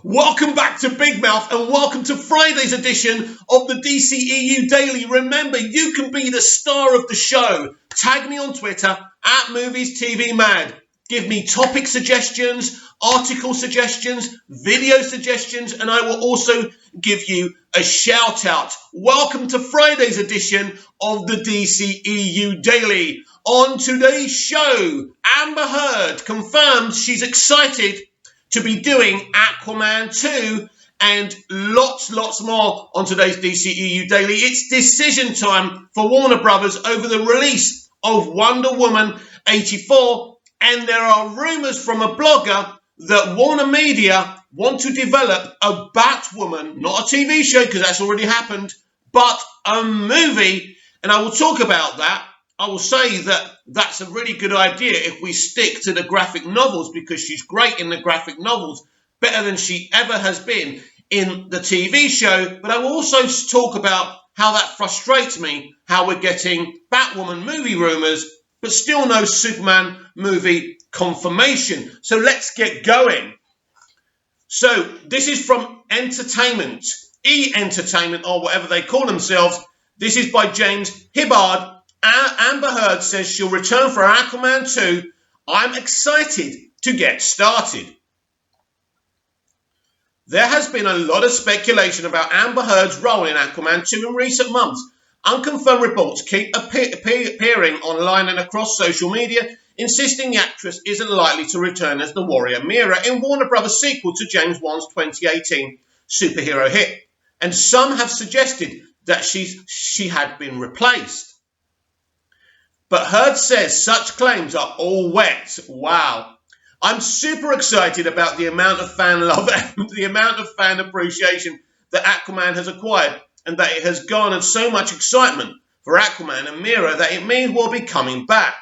Welcome back to Big Mouth and welcome to Friday's edition of the dceu Daily. Remember, you can be the star of the show. Tag me on Twitter @MoviesTVMad. Give me topic suggestions, article suggestions, video suggestions, and I will also give you a shout out. Welcome to Friday's edition of the dceu Daily. On today's show, Amber Heard confirms she's excited to be doing Aquaman 2 and lots more on today's dceu Daily. It's decision time for Warner Brothers over the release of Wonder Woman 84, and there are rumours from a blogger that Warner Media want to develop a Batwoman, not a TV show because that's already happened, but a movie, and I will talk about that. I will say that that's a really good idea if we stick to the graphic novels, because she's great in the graphic novels, better than she ever has been in the TV show. But I will also talk about how that frustrates me, how we're getting Batwoman movie rumours, but still no Superman movie confirmation. So let's get going. So this is from Entertainment, E-Entertainment, or whatever they call themselves. This is by James Hibbard. Amber Heard says she'll return for Aquaman 2. I'm excited to get started. There has been a lot of speculation about Amber Heard's role in Aquaman 2 in recent months. Unconfirmed reports keep appearing online and across social media, insisting the actress isn't likely to return as the Warrior Mira in Warner Brothers' sequel to James Wan's 2018 superhero hit. And some have suggested that she had been replaced. But Heard says such claims are all wet. Wow. I'm super excited about the amount of fan love and the amount of fan appreciation that Aquaman has acquired, and that it has garnered so much excitement for Aquaman and Mira that it may well be coming back.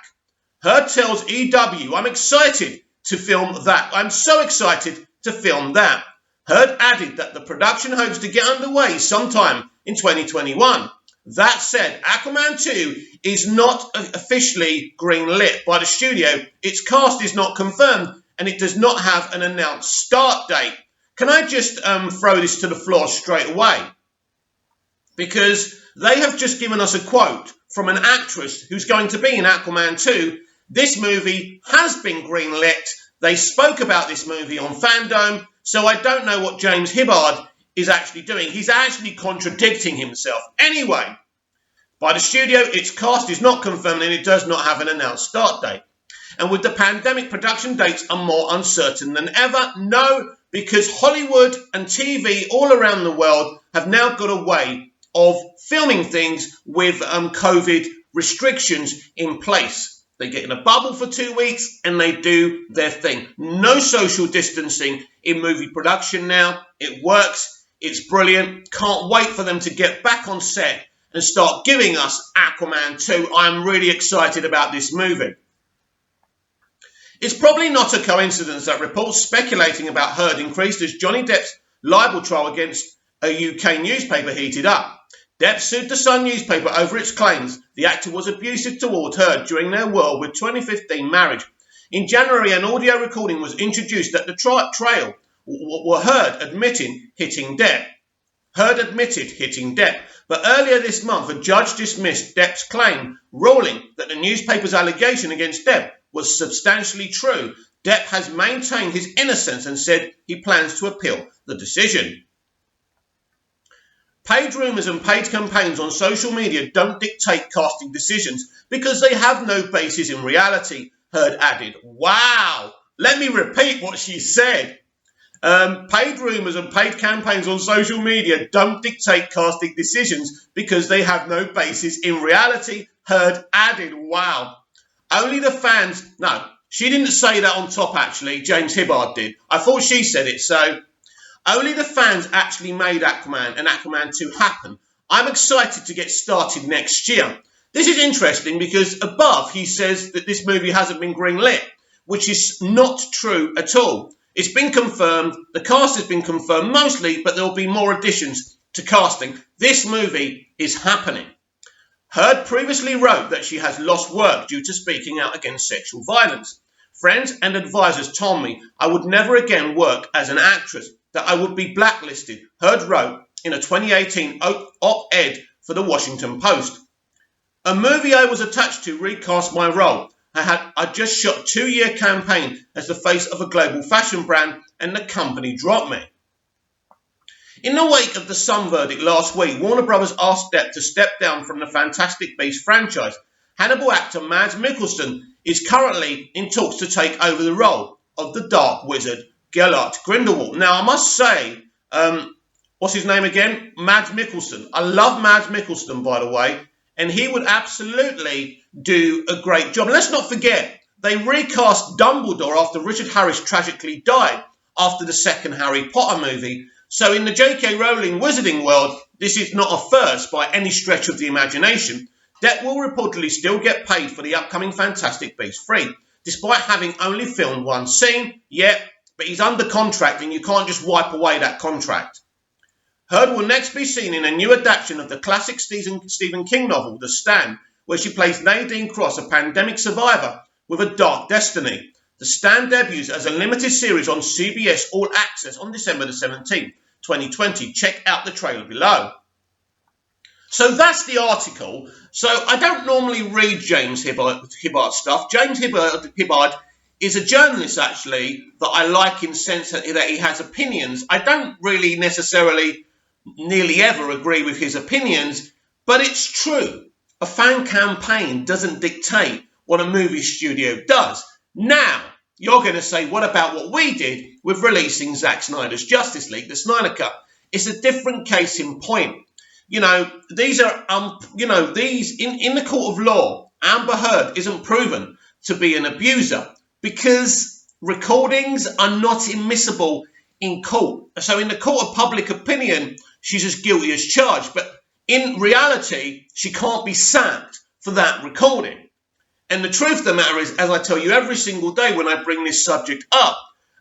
Heard tells EW, I'm excited to film that. I'm so excited to film that. Heard added that the production hopes to get underway sometime in 2021. That said, Aquaman 2 is not officially green-lit by the studio. Its cast is not confirmed, and it does not have an announced start date. Can I just throw this to the floor straight away? Because they have just given us a quote from an actress who's going to be in Aquaman 2. This movie has been green-lit. They spoke about this movie on Fandom, so I don't know what James Hibbard is actually doing. He's actually contradicting himself. Anyway, by the studio, its cast is not confirmed and it does not have an announced start date. And with the pandemic, production dates are more uncertain than ever. No, because Hollywood and TV all around the world have now got a way of filming things with COVID restrictions in place. They get in a bubble for 2 weeks and they do their thing. No social distancing in movie production now. It works. It's brilliant. Can't wait for them to get back on set and start giving us Aquaman 2. I'm really excited about this movie. It's probably not a coincidence that reports speculating about Heard increased as Johnny Depp's libel trial against a UK newspaper heated up. Depp sued the Sun newspaper over its claims the actor was abusive toward Heard during their Whirlwind 2015 marriage. In January, an audio recording was introduced at the trial were Heard admitting hitting Depp. Heard admitted hitting Depp. But earlier this month, a judge dismissed Depp's claim, ruling that the newspaper's allegation against Depp was substantially true. Depp has maintained his innocence and said he plans to appeal the decision. Paid rumours and paid campaigns on social media don't dictate casting decisions because they have no basis in reality, Heard added. Wow! Let me repeat what she said. Paid rumours and paid campaigns on social media don't dictate casting decisions because they have no basis in reality, Heard added. Wow. Only the fans... No, she didn't say that on top, actually. James Hibbard did. I thought she said it, so... Only the fans actually made Aquaman and Aquaman 2 happen. I'm excited to get started next year. This is interesting because above he says that this movie hasn't been greenlit, which is not true at all. It's been confirmed, the cast has been confirmed mostly, but there will be more additions to casting. This movie is happening. Heard previously wrote that she has lost work due to speaking out against sexual violence. Friends and advisors told me I would never again work as an actress. that I would be blacklisted, Heard wrote in a 2018 op-ed for the Washington Post. A movie I was attached to recast my role. I'd just shot a 2-year campaign as the face of a global fashion brand, and the company dropped me. In the wake of the Sun verdict last week, Warner Bros. Asked Depp to step down from the Fantastic Beasts franchise. Hannibal actor Mads Mikkelsen is currently in talks to take over the role of the Dark Wizard Gellert Grindelwald. Now, I must say, what's his name again? Mads Mikkelsen. I love Mads Mikkelsen, by the way, and he would absolutely do a great job. And let's not forget, they recast Dumbledore after Richard Harris tragically died after the second Harry Potter movie. So in the J.K. Rowling wizarding world, this is not a first by any stretch of the imagination. Depp will reportedly still get paid for the upcoming Fantastic Beasts 3, despite having only filmed one scene. Yeah, but he's under contract and you can't just wipe away that contract. Heard will next be seen in a new adaptation of the classic Stephen King novel, The Stand, where she plays Nadine Cross, a pandemic survivor with a dark destiny. The Stand debuts as a limited series on CBS All Access on December the 17th, 2020. Check out the trailer below. So that's the article. So I don't normally read James Hibbard stuff. James Hibbard is a journalist, actually, that I like in the sense that he has opinions. I don't really necessarily nearly ever agree with his opinions, but it's true. A fan campaign doesn't dictate what a movie studio does. Now, you're going to say, what about what we did with releasing Zack Snyder's Justice League, the Snyder Cut? It's a different case in point. You know, these are, these in the court of law, Amber Heard isn't proven to be an abuser because recordings are not admissible in court. So in the court of public opinion, she's as guilty as charged. But in reality, she can't be sacked for that recording. And the truth of the matter is, as I tell you every single day when I bring this subject up,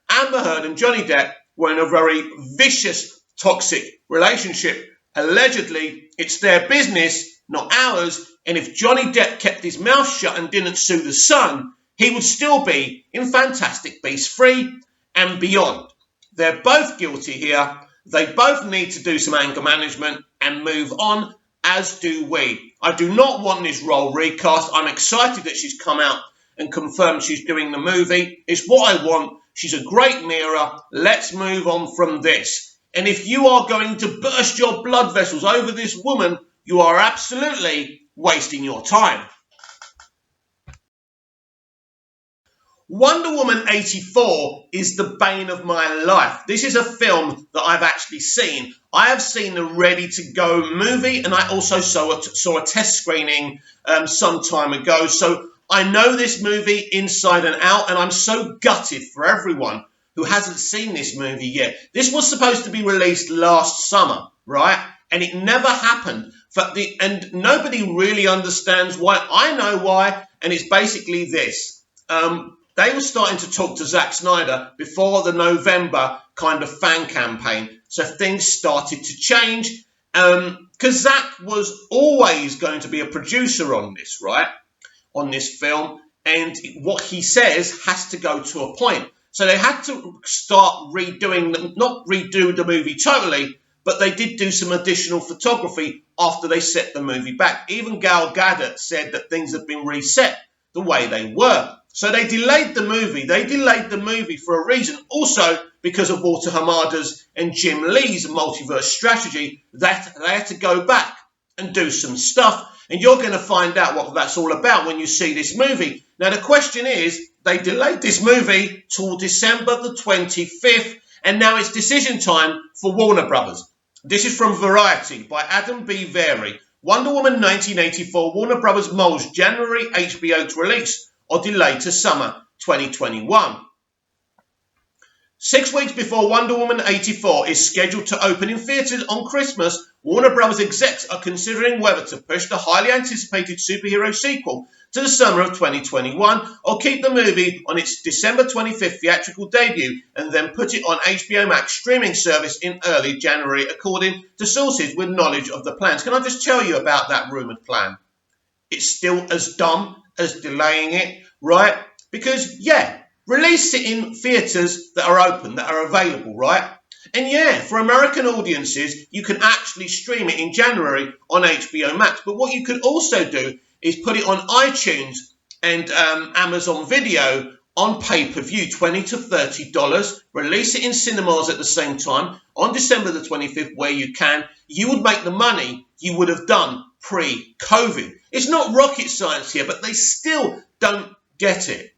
Amber Heard and Johnny Depp were in a very vicious, toxic relationship. Allegedly, it's their business, not ours. And if Johnny Depp kept his mouth shut and didn't sue the Sun, he would still be in Fantastic Beasts 3 and beyond. They're both guilty here. They both need to do some anger management and move on, as do we. I do not want this role recast. I'm excited that she's come out and confirmed she's doing the movie. It's what I want. She's a great mirror. Let's move on from this. And if you are going to burst your blood vessels over this woman, you are absolutely wasting your time. Wonder Woman 84 is the bane of my life. This is a film that I've actually seen. I have seen the ready-to-go movie, and I also saw a test screening some time ago. So I know this movie inside and out, and I'm so gutted for everyone who hasn't seen this movie yet. This was supposed to be released last summer, right? And it never happened. And nobody really understands why. I know why, and it's basically this. They were starting to talk to Zack Snyder before the November kind of fan campaign. So things started to change because Zack was always going to be a producer on this, right? On this film. And what he says has to go to a point. So they had to start redoing, not redo the movie totally, but they did do some additional photography after they set the movie back. Even Gal Gadot said that things had been reset the way they were. So they delayed the movie. They delayed the movie for a reason. Also, because of Walter Hamada's and Jim Lee's multiverse strategy, that they had to go back and do some stuff. And you're going to find out what that's all about when you see this movie. Now, the question is, they delayed this movie till December the 25th, and now it's decision time for Warner Brothers. This is from Variety by Adam B. Vary. Wonder Woman 1984, Warner Brothers molds January HBO release or delayed to summer 2021. 6 weeks before Wonder Woman 84 is scheduled to open in theatres on Christmas, Warner Bros. Execs are considering whether to push the highly anticipated superhero sequel to the summer of 2021 or keep the movie on its December 25th theatrical debut and then put it on HBO Max streaming service in early January, according to sources with knowledge of the plans. Can I just tell you about that rumoured plan? It's still as dumb as delaying it, right? Because, yeah, release it in theatres that are open, that are available, right? And yeah, for American audiences, you can actually stream it in January on HBO Max. But what you could also do is put it on iTunes and Amazon Video on pay-per-view, $20 to $30. Release it in cinemas at the same time on December the 25th where you can. You would make the money you would have done pre-COVID. It's not rocket science here, but they still don't get it.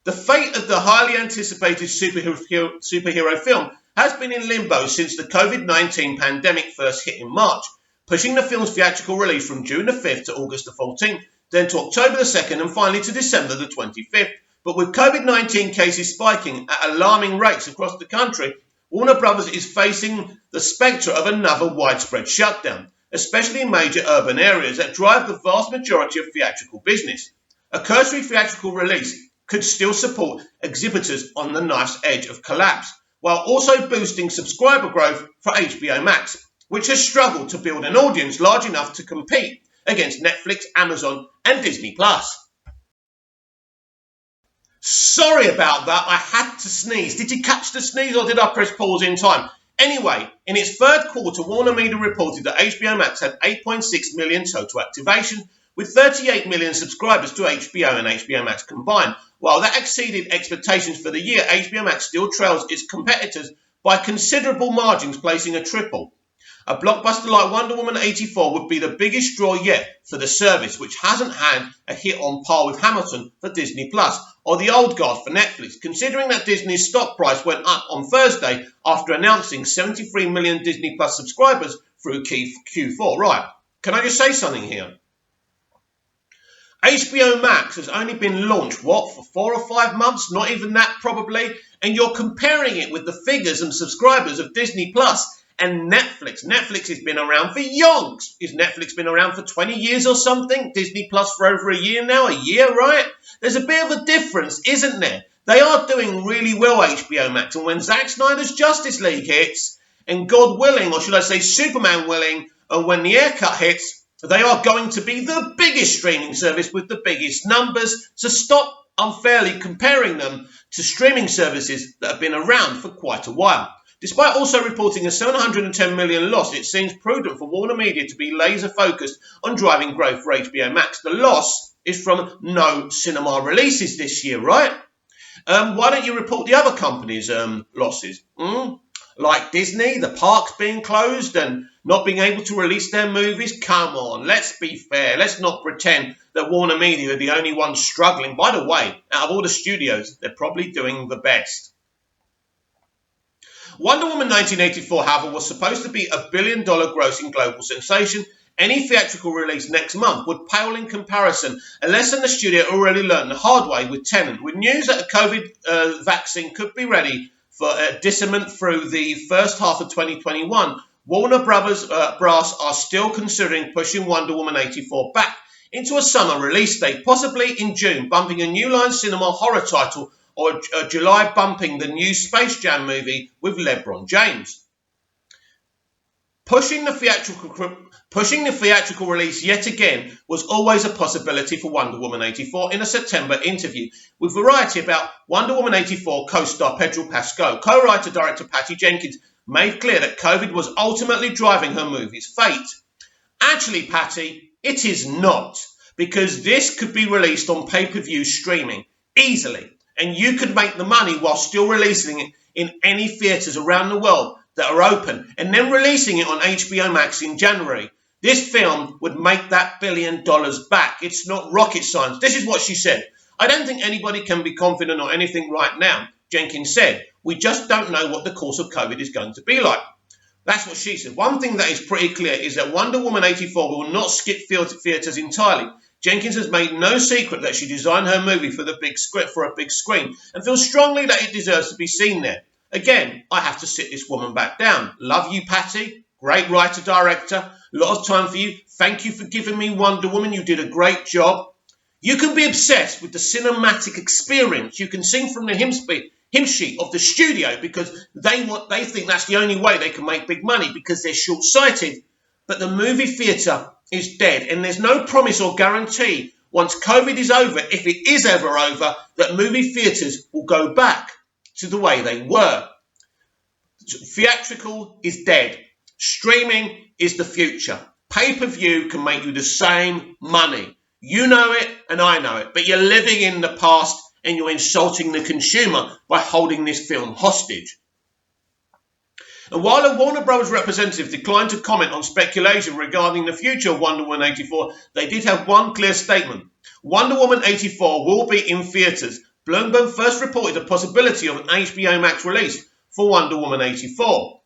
The fate of the highly anticipated superhero film has been in limbo since the COVID-19 pandemic first hit in March, pushing the film's theatrical release from June the 5th to August the 14th, then to October the 2nd and finally to December the 25th. But with COVID-19 cases spiking at alarming rates across the country, Warner Brothers is facing the spectre of another widespread shutdown, especially in major urban areas that drive the vast majority of theatrical business. A cursory theatrical release could still support exhibitors on the knife's edge of collapse, while also boosting subscriber growth for HBO Max, which has struggled to build an audience large enough to compete against Netflix, Amazon, and Disney+. Sorry about that, I had to sneeze. Did you catch the sneeze or did I press pause in time? Anyway, in its third quarter, Warner Media reported that HBO Max had 8.6 million total activation, with 38 million subscribers to HBO and HBO Max combined. While that exceeded expectations for the year, HBO Max still trails its competitors by considerable margins, placing a triple. A blockbuster like Wonder Woman 84 would be the biggest draw yet for the service, which hasn't had a hit on par with Hamilton for Disney+, or The Old Guard for Netflix, considering that Disney's stock price went up on Thursday after announcing 73 million Disney+ subscribers through Q4. Right, can I just say something here? HBO Max has only been launched, for 4 or 5 months? Not even that, probably. And you're comparing it with the figures and subscribers of Disney Plus and Netflix. Netflix has been around for yonks. Is Netflix been around for 20 years or something? Disney Plus for over a year now? A year, right? There's a bit of a difference, isn't there? They are doing really well, HBO Max. And when Zack Snyder's Justice League hits, and God willing, or should I say Superman willing, and when the haircut hits, they are going to be the biggest streaming service with the biggest numbers, so stop unfairly comparing them to streaming services that have been around for quite a while. Despite also reporting a 710 million loss, it seems prudent for Warner Media to be laser focused on driving growth for HBO Max. The loss is from no cinema releases this year, right? Why don't you report the other companies' losses? Like Disney, the parks being closed and not being able to release their movies? Come on, let's be fair. Let's not pretend that Warner Media are the only ones struggling. By the way, out of all the studios, they're probably doing the best. Wonder Woman 1984, however, was supposed to be a $1 billion grossing global sensation. Any theatrical release next month would pale in comparison, a lesson the studio already learned the hard way with Tenet. With news that a COVID vaccine could be ready for dissement through the first half of 2021, Warner Brothers brass are still considering pushing Wonder Woman 84 back into a summer release date, possibly in June, bumping a New Line Cinema horror title, or July bumping the new Space Jam movie with LeBron James. Pushing the theatrical release yet again was always a possibility for Wonder Woman 84 in a September interview with Variety about Wonder Woman 84 co-star Pedro Pascal. Co-writer-director Patty Jenkins made clear that COVID was ultimately driving her movie's fate. Actually, Patty, it is not, because this could be released on pay-per-view streaming easily, and you could make the money while still releasing it in any theatres around the world that are open, and then releasing it on HBO Max in January. This film would make that $1 billion back. It's not rocket science. This is what she said. I don't think anybody can be confident or anything right now, Jenkins said. We just don't know what the course of COVID is going to be like. That's what she said. One thing that is pretty clear is that Wonder Woman 84 will not skip theatres entirely. Jenkins has made no secret that she designed her movie for a big screen and feels strongly that it deserves to be seen there. Again, I have to sit this woman back down. Love you, Patty. Great writer-director. A lot of time for you. Thank you for giving me Wonder Woman. You did a great job. You can be obsessed with the cinematic experience. You can sing from the hymn sheet of the studio because they think that's the only way they can make big money because they're short-sighted. But the movie theatre is dead, and there's no promise or guarantee once COVID is over, if it is ever over, that movie theatres will go back to the way they were. Theatrical is dead. Streaming is the future. Pay-per-view can make you the same money. You know it and I know it, but you're living in the past and you're insulting the consumer by holding this film hostage. And while a Warner Bros. Representative declined to comment on speculation regarding the future of Wonder Woman 84, they did have one clear statement. Wonder Woman 84 will be in theatres. Bloomberg first reported the possibility of an HBO Max release for Wonder Woman 84.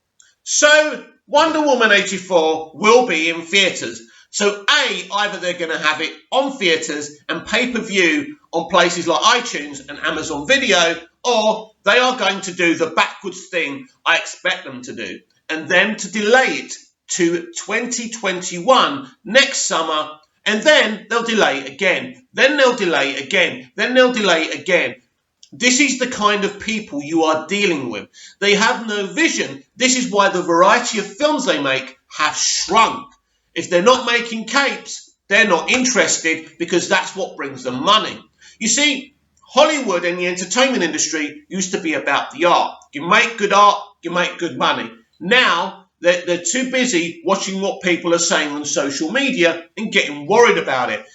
So, Wonder Woman 84 will be in theatres. So, either they're going to have it on theatres and pay-per-view on places like iTunes and Amazon Video, or they are going to do the backwards thing I expect them to do, and then to delay it to 2021, next summer, and then they'll delay it again. Then they'll delay it again. Then they'll delay it again. This is the kind of people you are dealing with. They have no vision. This is why the variety of films they make have shrunk. If they're not making capes, they're not interested because that's what brings them money. You see, Hollywood and the entertainment industry used to be about the art. You make good art, you make good money. Now, they're too busy watching what people are saying on social media and getting worried about it.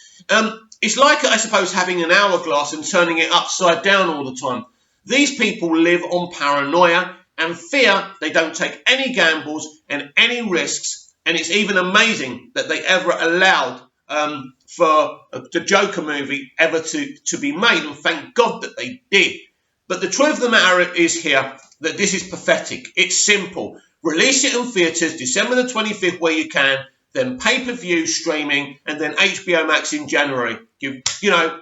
It's like, I suppose, having an hourglass and turning it upside down all the time. These people live on paranoia and fear. They don't take any gambles and any risks. And it's even amazing that they ever allowed for the Joker movie ever to be made. And thank God that they did. But the truth of the matter is here that this is pathetic. It's simple. Release it in theatres December the 25th where you can. Then pay-per-view streaming, and then HBO Max in January. You know,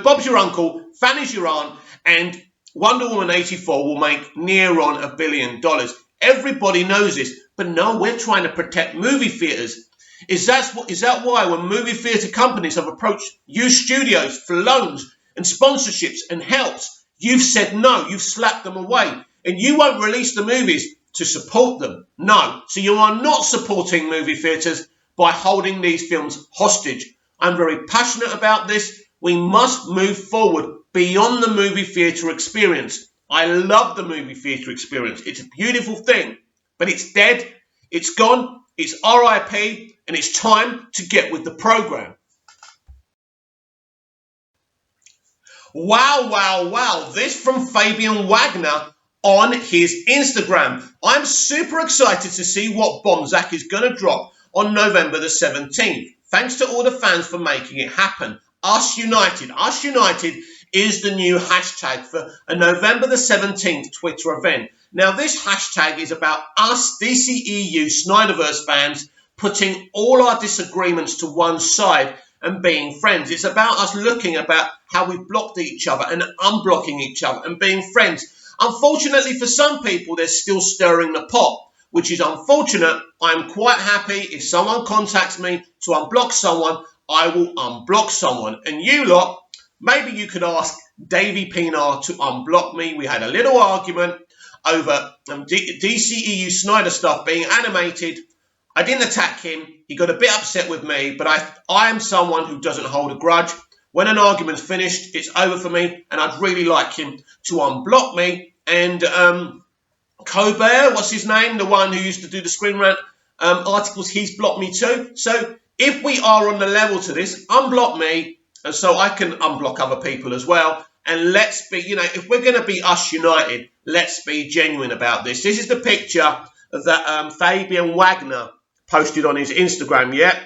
Bob's your uncle, Fanny's your aunt, and Wonder Woman 84 will make near on $1 billion. Everybody knows this, but no, we're trying to protect movie theatres. Is that why when movie theatre companies have approached you studios for loans and sponsorships and helps, you've said no, you've slapped them away, and you won't release the movies to support them? No. So you are not supporting movie theatres by holding these films hostage. I'm very passionate about this. We must move forward beyond the movie theatre experience. I love the movie theatre experience. It's a beautiful thing, but it's dead, it's gone, it's RIP, and it's time to get with the program. Wow, wow, wow. This from Fabian Wagner on his Instagram. I'm super excited to see what bomb Zach is going to drop on November the 17th. Thanks to all the fans for making it happen. Us United. Us United is the new hashtag for a November the 17th Twitter event. Now, this hashtag is about us DCEU Snyderverse fans putting all our disagreements to one side and being friends. It's about us looking about how we've blocked each other and unblocking each other and being friends. Unfortunately, for some people, they're still stirring the pot, which is unfortunate. I'm quite happy if someone contacts me to unblock someone, I will unblock someone. And you lot, maybe you could ask Davey Pinar to unblock me. We had a little argument over DCEU Snyder stuff being animated. I didn't attack him. He got a bit upset with me, but I am someone who doesn't hold a grudge. When an argument's finished, it's over for me, and I'd really like him to unblock me. And Colbert, what's his name? The one who used to do the Screen Rant articles, he's blocked me too. So if we are on the level to this, unblock me, and so I can unblock other people as well. And let's be, if we're going to be us united, let's be genuine about this. This is the picture that Fabian Wagner posted on his Instagram, yeah?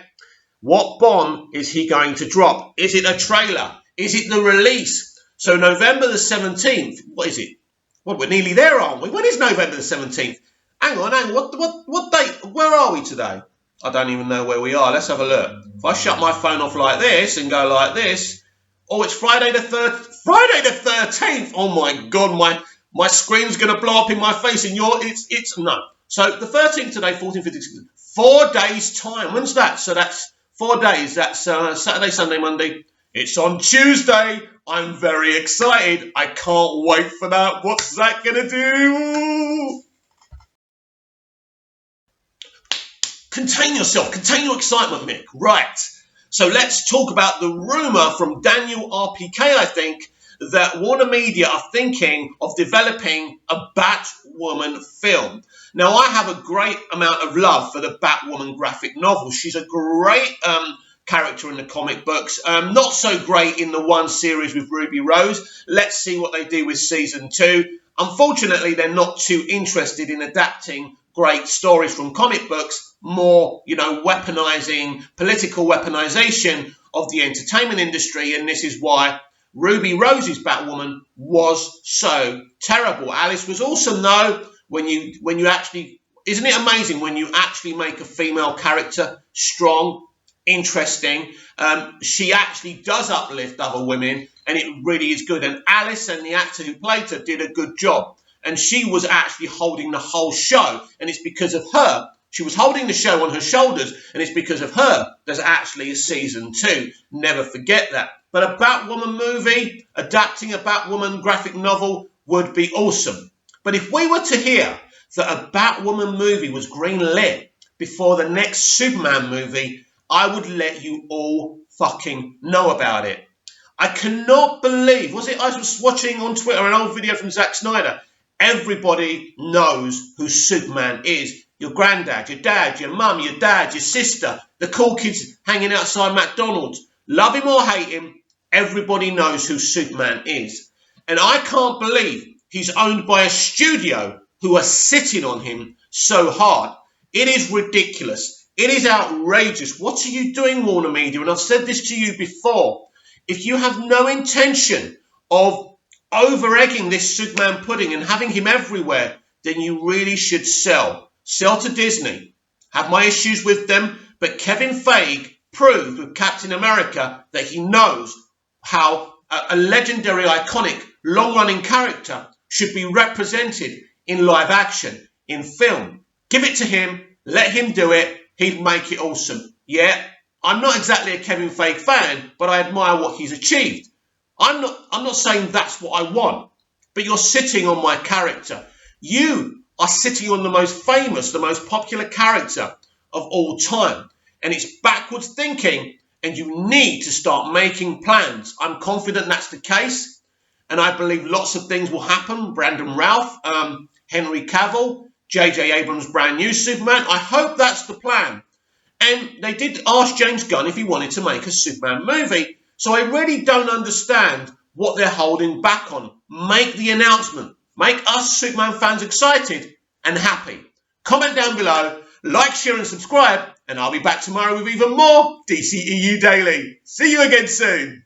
What bomb is he going to drop? Is it a trailer? Is it the release? So November the 17th, what is it? Well, we're nearly there, aren't we? When is November the 17th? Hang on, what date? Where are we today? I don't even know where we are. Let's have a look. If I shut my phone off like this and go like this, oh, it's Friday the 13th. Oh my God, my screen's going to blow up in my face and it's no. So the 13th today, 14:56. 4 days time. When's that? So that's 4 days. That's Saturday, Sunday, Monday. It's on Tuesday. I'm very excited. I can't wait for that. What's that going to do? Contain yourself. Contain your excitement, Mick. Right. So let's talk about the rumour from Daniel RPK, I think, that Warner Media are thinking of developing a Batwoman film. Now, I have a great amount of love for the Batwoman graphic novel. She's a great character in the comic books. Not so great in the one series with Ruby Rose. Let's see what they do with season 2. Unfortunately, they're not too interested in adapting great stories from comic books, more, weaponizing, political weaponization of the entertainment industry, and this is why Ruby Rose's Batwoman was so terrible. Alice was also when you actually, isn't it amazing when you actually make a female character strong, interesting? She actually does uplift other women, and it really is good. And Alice and the actor who played her did a good job. And she was actually holding the whole show. And it's because of her. She was holding the show on her shoulders. And it's because of her there's actually a season 2. Never forget that. But a Batwoman movie, adapting a Batwoman graphic novel would be awesome. But if we were to hear that a Batwoman movie was green-lit before the next Superman movie, I would let you all fucking know about it. I cannot believe, I was watching on Twitter an old video from Zack Snyder. Everybody knows who Superman is. Your granddad, your dad, your mum, your dad, your sister, the cool kids hanging outside McDonald's. Love him or hate him, everybody knows who Superman is. And I can't believe he's owned by a studio who are sitting on him so hard. It is ridiculous. It is outrageous. What are you doing, Warner Media? And I've said this to you before. If you have no intention of over-egging this Superman pudding and having him everywhere, then you really should sell. Sell to Disney. Have my issues with them, but Kevin Feige proved with Captain America that he knows how a legendary, iconic, long-running character should be represented in live action, in film. Give it to him, let him do it, he'd make it awesome. Yeah, I'm not exactly a Kevin Feige fan, but I admire what he's achieved. I'm not saying that's what I want, but you're sitting on my character. You are sitting on the most famous, the most popular character of all time. And it's backwards thinking, and you need to start making plans. I'm confident that's the case, and I believe lots of things will happen. Brandon Routh, Henry Cavill, J.J. Abrams' brand new Superman. I hope that's the plan. And they did ask James Gunn if he wanted to make a Superman movie. So I really don't understand what they're holding back on. Make the announcement. Make us Superman fans excited and happy. Comment down below, like, share and subscribe, and I'll be back tomorrow with even more DCEU Daily. See you again soon.